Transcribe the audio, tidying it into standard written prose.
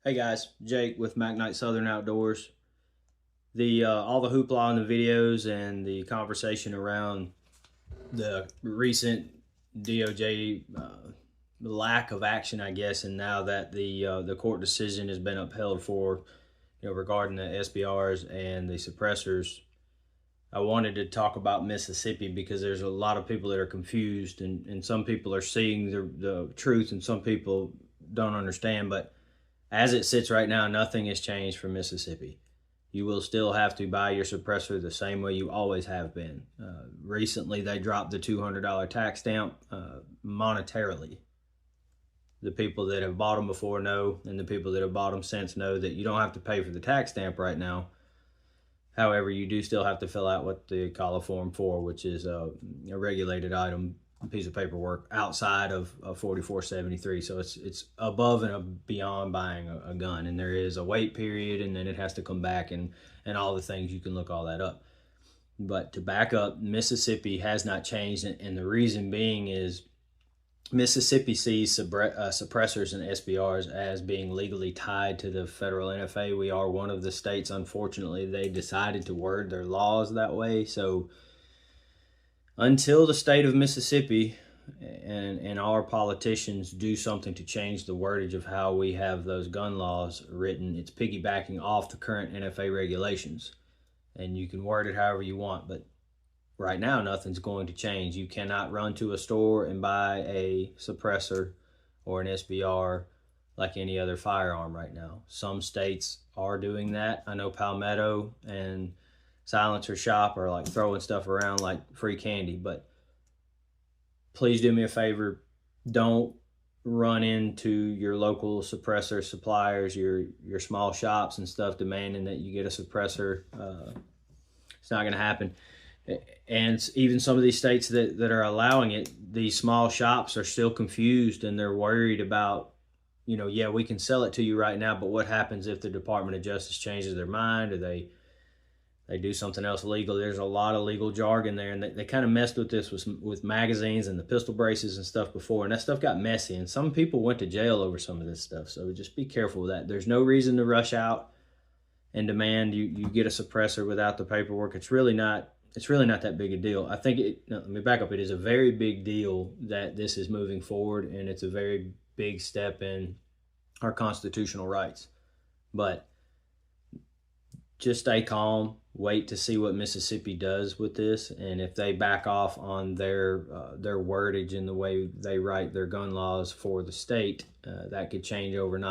Hey guys, Jake with Mac Knight Southern Outdoors. The all the hoopla in the videos and the conversation around the recent DOJ lack of action, I guess, and now that the court decision has been upheld for regarding the SBRs and the suppressors, I wanted to talk about Mississippi because there's a lot of people that are confused, and some people are seeing the truth, and some people don't understand, but as it sits right now, nothing has changed for Mississippi. You will still have to buy your suppressor the same way you always have been. Recently, they dropped the $200 tax stamp monetarily. The people that have bought them before know, and the people that have bought them since know that you don't have to pay for the tax stamp right now. However, you do still have to fill out what they call a Form 4, which is a regulated item piece of paperwork outside of 4473. So it's above and beyond buying a gun, and there is a wait period, and then it has to come back, and all the things. You can look all that up. But to back up, Mississippi has not changed, and the reason being is Mississippi sees suppressors and SBRs as being legally tied to the federal NFA. We are one of the states, unfortunately, they decided to word their laws that way. So until the state of Mississippi and our politicians do something to change the wordage of how we have those gun laws written, it's piggybacking off the current NFA regulations. And you can word it however you want, but right now nothing's going to change. You cannot run to a store and buy a suppressor or an SBR like any other firearm right now. Some states are doing that. I know Palmetto and Silencer Shop are like throwing stuff around like free candy, but please do me a favor. Don't run into your local suppressor suppliers, your small shops and stuff, demanding that you get a suppressor. It's not going to happen. And even some of these states that are allowing it, these small shops are still confused, and they're worried about, yeah, we can sell it to you right now, but what happens if the Department of Justice changes their mind, or they do something else legal? There's a lot of legal jargon there, and they kind of messed with this with magazines and the pistol braces and stuff before, and that stuff got messy, and some people went to jail over some of this stuff. So just be careful with that. There's no reason to rush out and demand you get a suppressor without the paperwork. It's really not that big a deal. I think let me back up. It is a very big deal that this is moving forward, and it's a very big step in our constitutional rights. But just stay calm, wait to see what Mississippi does with this, and if they back off on their wordage and the way they write their gun laws for the state, that could change overnight.